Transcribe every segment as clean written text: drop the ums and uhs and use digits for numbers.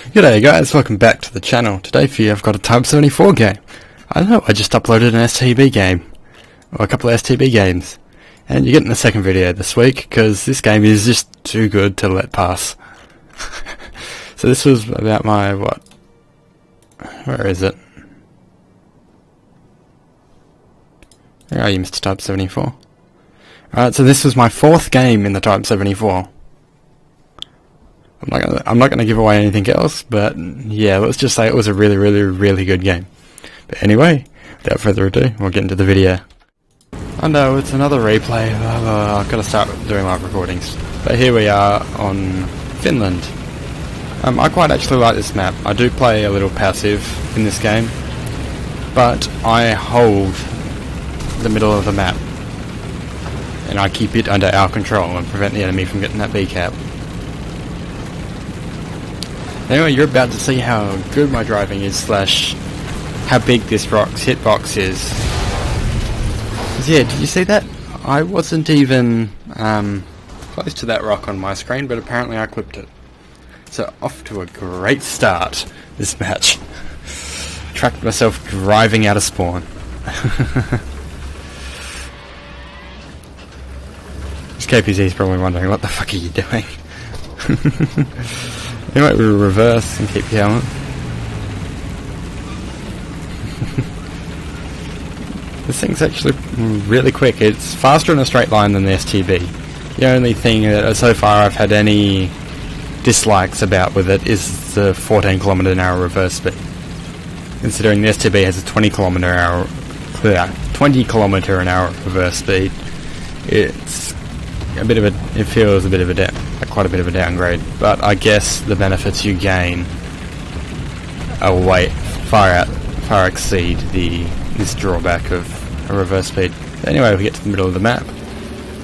G'day guys, welcome back to the channel. Today for you I've got a Type 74 game. I don't know, I just uploaded an STB game. Or a couple of STB games. And you're getting the second video this week, because this game is just too good to let pass. So this was about my, where is it? Where are you, Mr. Type 74? Alright, so this was my fourth game in the Type 74. I'm not gonna give away anything else, but yeah, let's just say it was a really good game. But anyway, without further ado, we'll get into the video. I know, it's another replay. I've got to start doing live recordings. But here we are on Finland. I quite actually like this map. I do play a little passive in this game, but I hold the middle of the map, and I keep it under our control and prevent the enemy from getting that B cap. Anyway, you're about to see how good my driving is, slash how big this rock's hitbox is. Yeah, did you see that? I wasn't even close to that rock on my screen, but apparently I clipped it. So off to a great start this match. Tracked myself driving out of spawn. This KPZ's probably wondering, what the fuck are you doing? Anyway, we'll reverse and keep going. This thing's actually really quick. It's faster in a straight line than the STB. The only thing that so far I've had any dislikes about with it is the 14 km/h reverse speed. Considering the STB has a 20 km/h reverse speed, it's a bit of a. It feels a bit of a quite a bit of a downgrade. But I guess the benefits you gain are far exceed this drawback of a reverse speed. But anyway, we get to the middle of the map.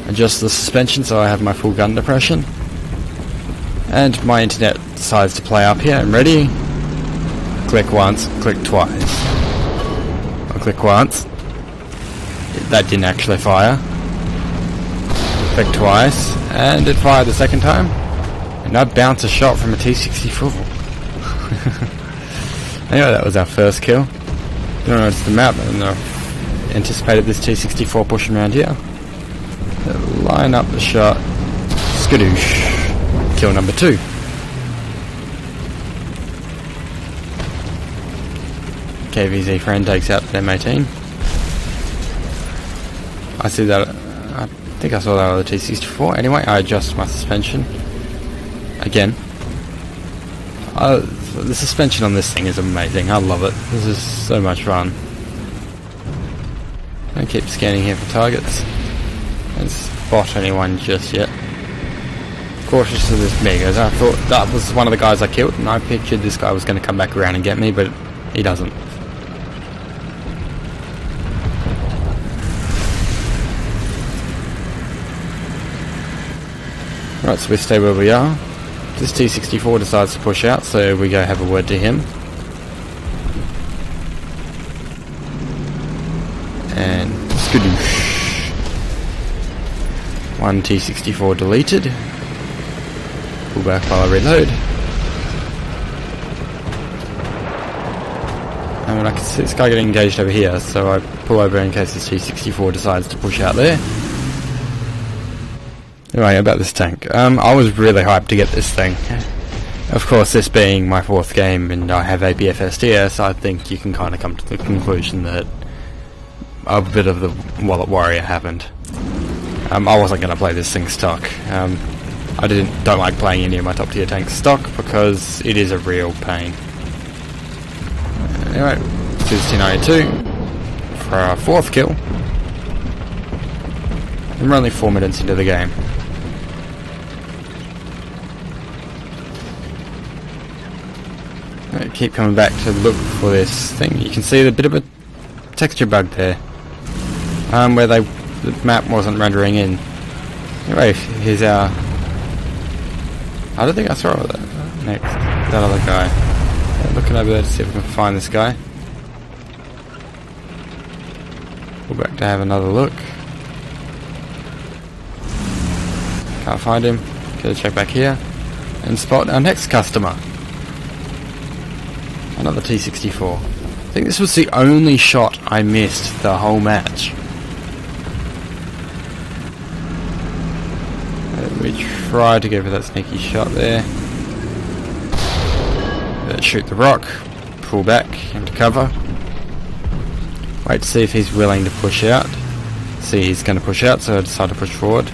Adjust the suspension so I have my full gun depression. And my internet decides to play up here. I'm ready. Click once, click twice. I'll click once. That didn't actually fire. Click twice, and it fired the second time. And I bounced a shot from a T-64. Anyway, that was our first kill. Don't notice the map, and I anticipated this T-64 pushing around here. Line up the shot. Skadoosh. Kill number 2. KVZ friend takes out the M18. I see that. I think I saw that on the T-64. Anyway, I adjust my suspension. Again. The suspension on this thing is amazing. I love it. This is so much fun. I keep scanning here for targets. Don't spot anyone just yet. Cautious of this Megas. I thought that was one of the guys I killed, and I pictured this guy was going to come back around and get me, but he doesn't. Right, so we stay where we are. This T-64 decides to push out, so we go have a word to him. And skadoosh. One T-64 deleted. Pull back while I reload. And I can see this guy getting engaged over here, so I pull over in case this T-64 decides to push out there. Anyway, about this tank. I was really hyped to get this thing. Of course, this being my fourth game and I have APF STS, I think you can kind of come to the conclusion that a bit of the wallet warrior happened. I wasn't going to play this thing stock. I don't like playing any of my top tier tanks stock because it is a real pain. Anyway, 292 for our fourth kill. And we're only 4 minutes into the game. Keep coming back to look for this thing. You can see a bit of a texture bug there, where the map wasn't rendering in. Anyway, here's our. I don't think I saw that other guy. Looking over there to see if we can find this guy. Go back to have another look. Can't find him. Gotta check back here and spot our next customer. Another T-64. I think this was the only shot I missed the whole match. We tried to go for that sneaky shot there. Let's shoot the rock, pull back into cover. Wait to see if he's willing to push out. See, he's going to push out, so I decide to push forward.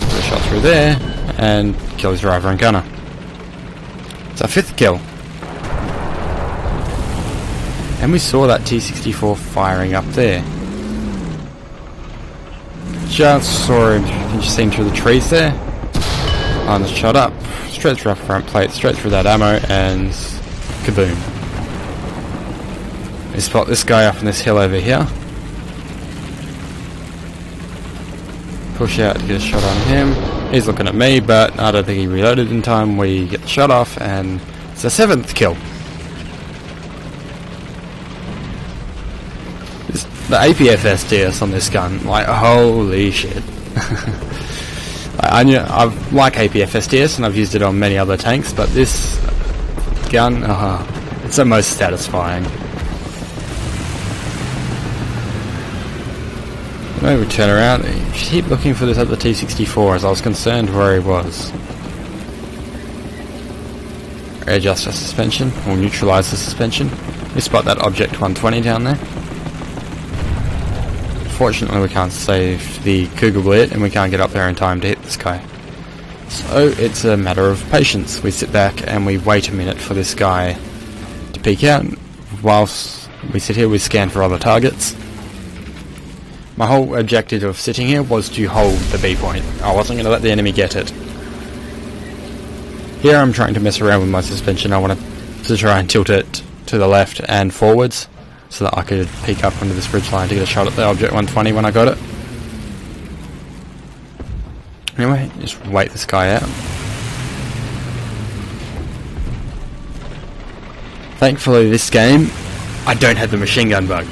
Put a shot through there, and kill his driver and gunner. It's our 5th kill. And we saw that T-64 firing up there. Just saw him, you can just see him through the trees there. On the shot up, straight through our front plate, straight through that ammo, and kaboom. We spot this guy up on this hill over here. Push out to get a shot on him. He's looking at me, but I don't think he reloaded in time. We get the shot off, and it's a 7th kill. The APF SDS on this gun, like, holy shit. I like APF SDS and I've used it on many other tanks, but this gun, it's the most satisfying. Maybe we turn around, keep looking for this other T-64 as I was concerned where he was. Readjust our suspension, or neutralise the suspension. We spot that Object 120 down there. Fortunately we can't save the Cougar bullet and we can't get up there in time to hit this guy. So it's a matter of patience. We sit back and we wait a minute for this guy to peek out. Whilst we sit here we scan for other targets. My whole objective of sitting here was to hold the B point. I wasn't going to let the enemy get it. Here I'm trying to mess around with my suspension. I want to try and tilt it to the left and forwards, so that I could peek up onto this bridge line to get a shot at the Object 120 when I got it. Anyway, just wait this guy out. Thankfully this game, I don't have the machine gun bug.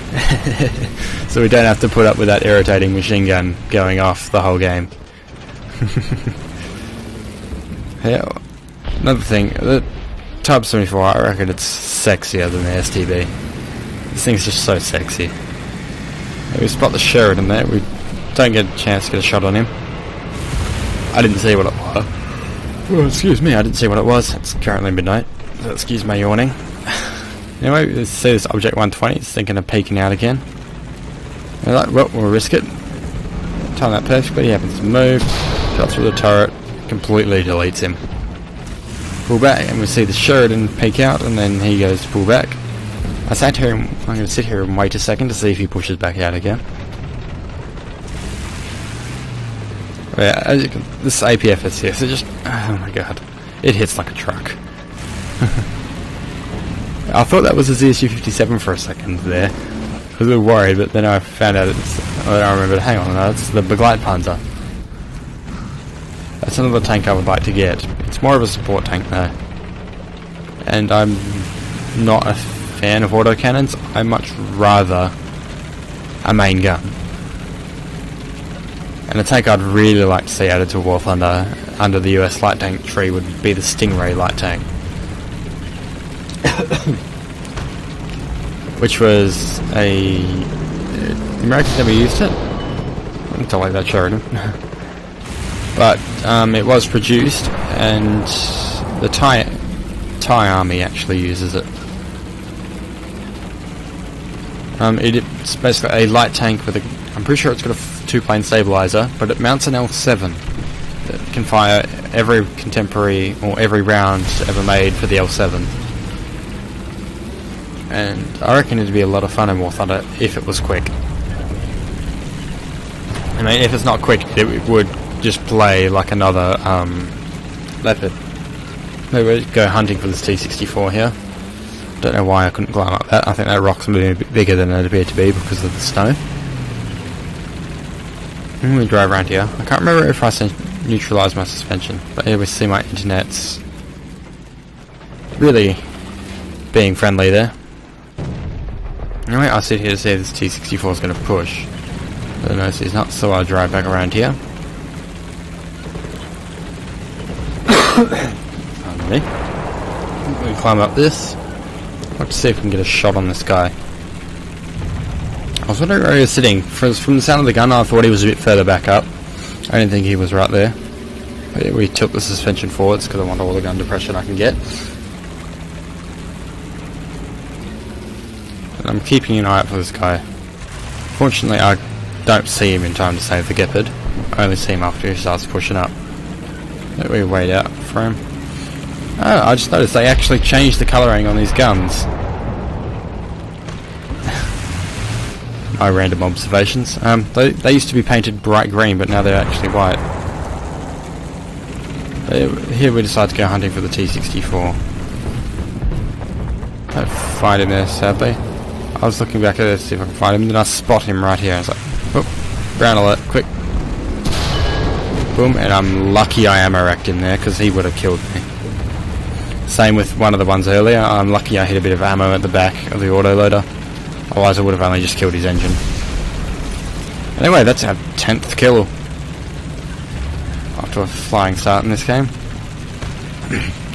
So we don't have to put up with that irritating machine gun going off the whole game. Yeah, another thing, the Type 74, I reckon it's sexier than the STB. This thing's just so sexy. We spot the Sheridan there. We don't get a chance to get a shot on him. I didn't see what it was. Oh, excuse me, I didn't see what it was. It's currently midnight, so excuse my yawning. Anyway, we see this Object 120. It's thinking of peeking out again. We're like, well, we'll risk it. Time that perfectly. He happens to move. Shot through the turret. Completely deletes him. Pull back, and we see the Sheridan peek out, and then he goes to pull back. I sat here and I'm going to sit here and wait a second to see if he pushes back out again. But yeah, as you can, this APF SDS, it just, oh my god, it hits like a truck. I thought that was a ZSU-57 for a second there. I was a little worried, but then I found out I remembered, hang on, no, it's the Begleitpanzer. That's another tank I would like to get. It's more of a support tank though. And I'm not a fan of autocannons. I much rather a main gun. And a tank I'd really like to see added to War Thunder under the US light tank tree would be the Stingray light tank. Which was the Americans never used it. Until like that Sheridan. But it was produced, and the Thai army actually uses it. It's basically a light tank with a, I'm pretty sure it's got a 2-plane stabilizer, but it mounts an L7 that can fire every contemporary or every round ever made for the L7. And I reckon it'd be a lot of fun in War Thunder if it was quick. I mean, if it's not quick, it would just play like another Leopard. Maybe we'll go hunting for this T-64 here. Don't know why I couldn't climb up that. I think that rock's maybe a bit bigger than it appeared to be because of the snow. And we drive around here. I can't remember if I neutralised my suspension, but here we see my internet's really being friendly there. Anyway, I sit here to see if this T-64 is going to push. But no, he's not, so I'll drive back around here. Pardon me. We climb up this. Let's see if we can get a shot on this guy. I was wondering where he was sitting. From the sound of the gun, I thought he was a bit further back up. I didn't think he was right there. But we tilt the suspension forwards because I want all the gun depression I can get. And I'm keeping an eye out for this guy. Fortunately, I don't see him in time to save the Gepard. I only see him after he starts pushing up. Let me wait out for him. Oh, I just noticed they actually changed the colouring on these guns. My random observations. They used to be painted bright green, but now they're actually white. Here we decide to go hunting for the T-64. Don't find him there, sadly. I was looking back at it to see if I can find him, then I spot him right here. I was like, oh, brown alert, quick. Boom, and I'm lucky I ammo-racked him there, because he would have killed me. Same with one of the ones earlier. I'm lucky I hit a bit of ammo at the back of the autoloader. Otherwise I would have only just killed his engine. Anyway, that's our 10th kill. After a flying start in this game.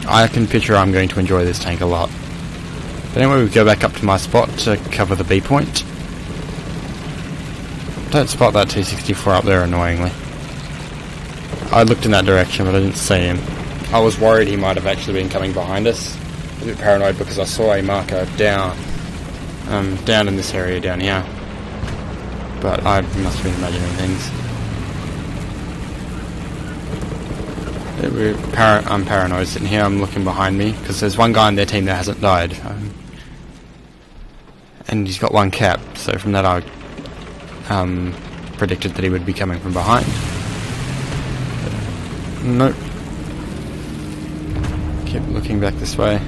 I can picture I'm going to enjoy this tank a lot. But anyway, we go back up to my spot to cover the B point. Don't spot that T-64 up there, annoyingly. I looked in that direction, but I didn't see him. I was worried he might have actually been coming behind us. I was a bit paranoid because I saw a marker down in this area down here. But I must have been imagining things. I'm paranoid sitting here. I'm looking behind me because there's one guy on their team that hasn't died, and he's got one cap. So from that, I predicted that he would be coming from behind. But nope. Keep looking back this way.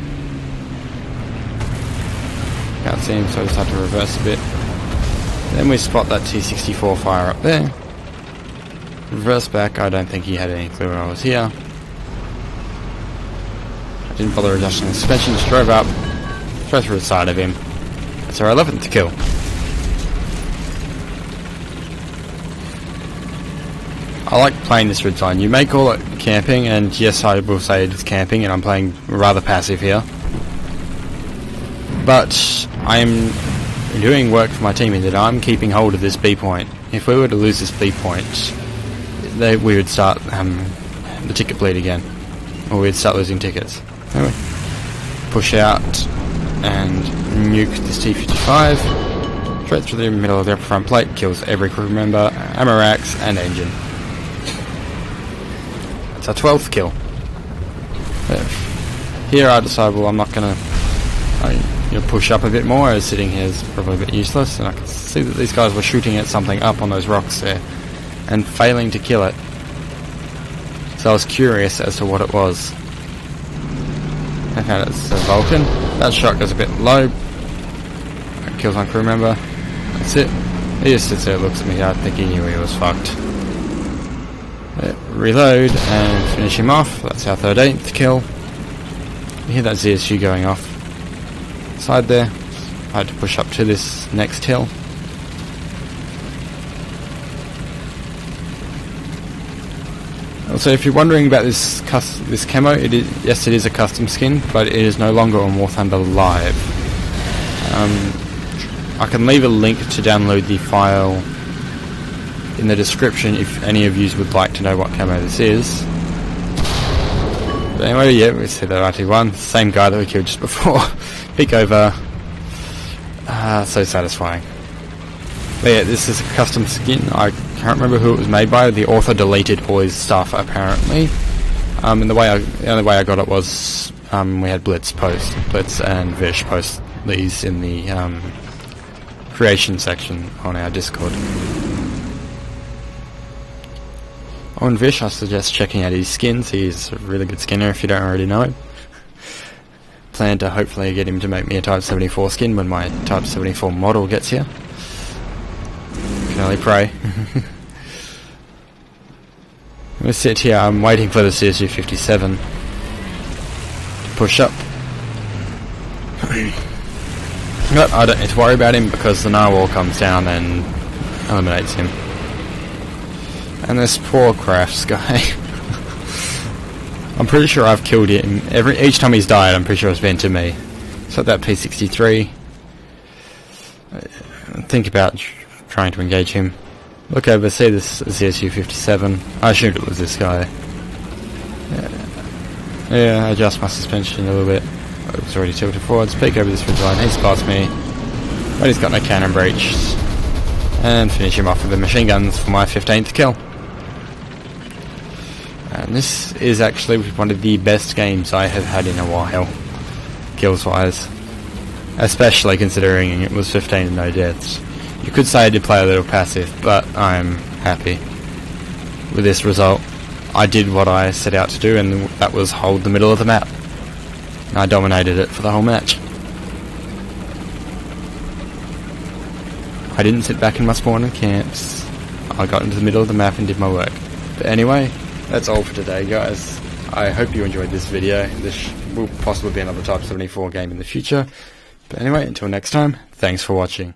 Can't see him, so I just have to reverse a bit. Then we spot that T-64 fire up there. Reverse back. I don't think he had any clue I was here. I didn't bother adjusting the suspension, just drove up, straight through the side of him. That's our 11th kill. I like playing this red zone. You may call it camping, and yes, I will say it's camping, and I'm playing rather passive here. But I'm doing work for my team in that I'm keeping hold of this B point. If we were to lose this B point, we would start the ticket bleed again, or we'd start losing tickets. Anyway, push out and nuke this T-55 straight through the middle of the upper front plate, kills every crew member, ammo racks, and engine. That's our 12th kill. Here I decide, well, I'm not gonna push up a bit more, as sitting here is probably a bit useless, and I can see that these guys were shooting at something up on those rocks there and failing to kill it. So I was curious as to what it was. Okay, it's a Vulcan. That shot goes a bit low. That kills my crew member. That's it. He just sits there, looks at me. I think he knew he was fucked. Reload and finish him off. That's our 13th kill. You hear that ZSU going off. Side there. I had to push up to this next hill. Also, if you're wondering about this camo, yes, it is a custom skin, but it is no longer on War Thunder Live. I can leave a link to download the file in the description if any of you would like to know what camo this is. But anyway, yeah, we see that RT1, same guy that we killed just before. Peek over. So satisfying. But yeah, this is a custom skin. I can't remember who it was made by. The author deleted all his stuff, apparently. And the only way I got it was we had Blitz and Vish post these in the creation section on our Discord. On Vish, I suggest checking out his skins. He's a really good skinner if you don't already know him. Plan to hopefully get him to make me a Type 74 skin when my Type 74 model gets here. Can only pray. I'm gonna sit here. I'm waiting for the CSU-57 to push up. But I don't need to worry about him because the narwhal comes down and eliminates him. And this poor crafts guy. I'm pretty sure I've killed him. Each time he's died, I'm pretty sure it's been to me. So that P63. Think about trying to engage him. Look over, see this ZSU-57. I assumed it was this guy. Yeah, adjust my suspension a little bit. It was already tilted forwards. Peek over this ridge line. He spots me, but he's got no cannon breach. And finish him off with the machine guns for my 15th kill. And this is actually one of the best games I have had in a while, kills wise. Especially considering it was 15 and no deaths. You could say I did play a little passive, but I'm happy with this result. I did what I set out to do, and that was hold the middle of the map. And I dominated it for the whole match. I didn't sit back in my spawn and camps. I got into the middle of the map and did my work. But anyway, that's all for today, guys. I hope you enjoyed this video. This will possibly be another Type 74 game in the future. But anyway, until next time, thanks for watching.